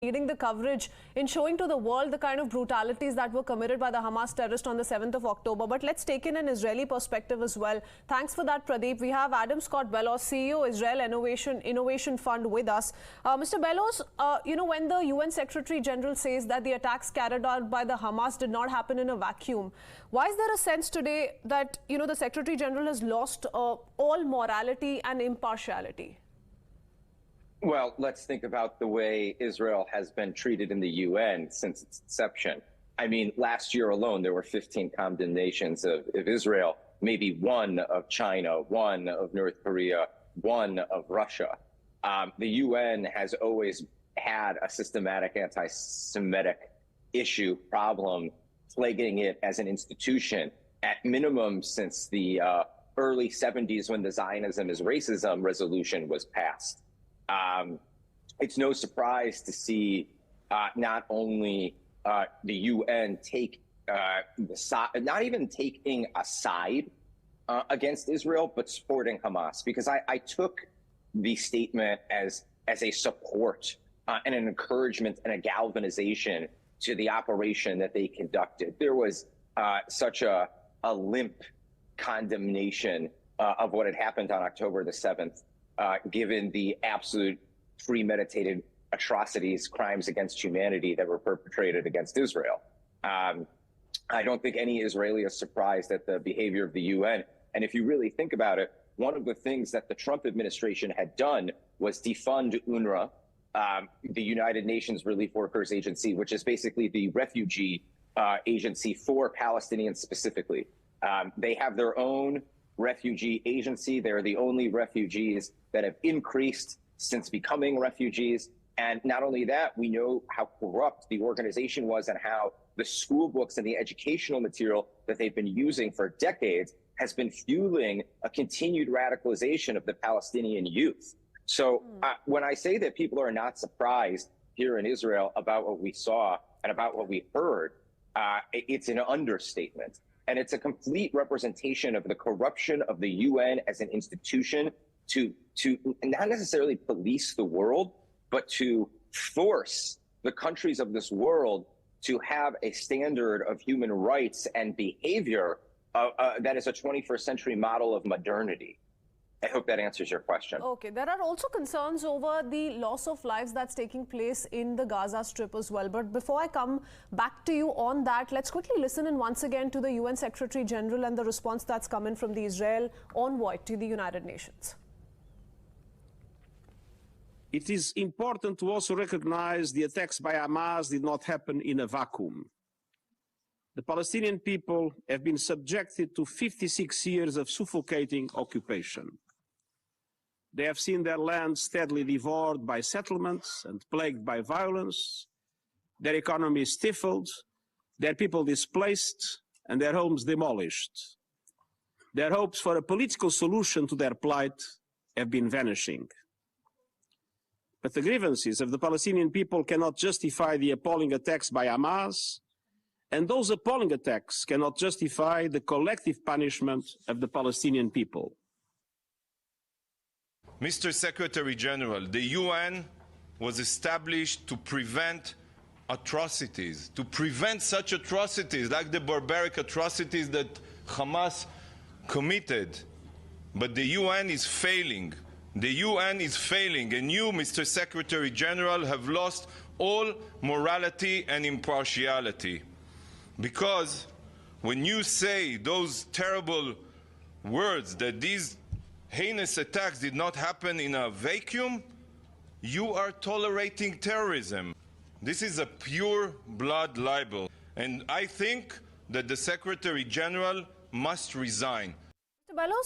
leading the coverage in showing to the world the kind of brutalities that were committed by the Hamas terrorists on the 7th of October. But let's take in an Israeli perspective as well. Thanks for that, Pradeep. We have Adam Scott Bellos, CEO, Israel Innovation Fund with us. Mr. Bellos, when the UN Secretary General says that the attacks carried out by the Hamas did not happen in a vacuum, why is there a sense today that, the Secretary General has lost all morality and impartiality? Well, let's think about the way Israel has been treated in the UN since its inception. I mean, last year alone, there were 15 condemnations of Israel, maybe one of China, one of North Korea, one of Russia. The UN has always had a systematic anti-Semitic issue problem plaguing it as an institution, at minimum since the early 70s when the Zionism is Racism resolution was passed. It's no surprise to see not only the UN take not even taking a side against Israel, but supporting Hamas, because I took the statement as a support and an encouragement and a galvanization to the operation that they conducted. There was such a limp condemnation of what had happened on October the 7th. Given the absolute premeditated atrocities, crimes against humanity that were perpetrated against Israel. I don't think any Israeli is surprised at the behavior of the UN. And if you really think about it, one of the things that the Trump administration had done was defund UNRWA, the United Nations Relief Workers Agency, which is basically the refugee agency for Palestinians specifically. They have their own refugee agency. They're the only refugees that have increased since becoming refugees. And not only that, we know how corrupt the organization was and how the school books and the educational material that they've been using for decades has been fueling a continued radicalization of the Palestinian youth. So when I say that people are not surprised here in Israel about what we saw and about what we heard, it's an understatement. And it's a complete representation of the corruption of the UN as an institution to not necessarily police the world, but to force the countries of this world to have a standard of human rights and behavior that is a 21st century model of modernity. I hope that answers your question. Okay, there are also concerns over the loss of lives that's taking place in the Gaza Strip as well. But before I come back to you on that, let's quickly listen in once again to the UN Secretary General and the response that's come in from the Israel envoy to the United Nations. It is important to also recognize the attacks by Hamas did not happen in a vacuum. The Palestinian people have been subjected to 56 years of suffocating occupation. They have seen their land steadily devoured by settlements and plagued by violence, their economy stifled, their people displaced, and their homes demolished. Their hopes for a political solution to their plight have been vanishing. But the grievances of the Palestinian people cannot justify the appalling attacks by Hamas, and those appalling attacks cannot justify the collective punishment of the Palestinian people. Mr. Secretary General, the UN was established to prevent atrocities, to prevent such atrocities like the barbaric atrocities that Hamas committed. But the UN is failing. The UN is failing, and you, Mr. Secretary General, have lost all morality and impartiality. Because when you say those terrible words that these heinous attacks did not happen in a vacuum, you are tolerating terrorism. This is a pure blood libel. And I think that the Secretary General must resign. Mr. Bellos,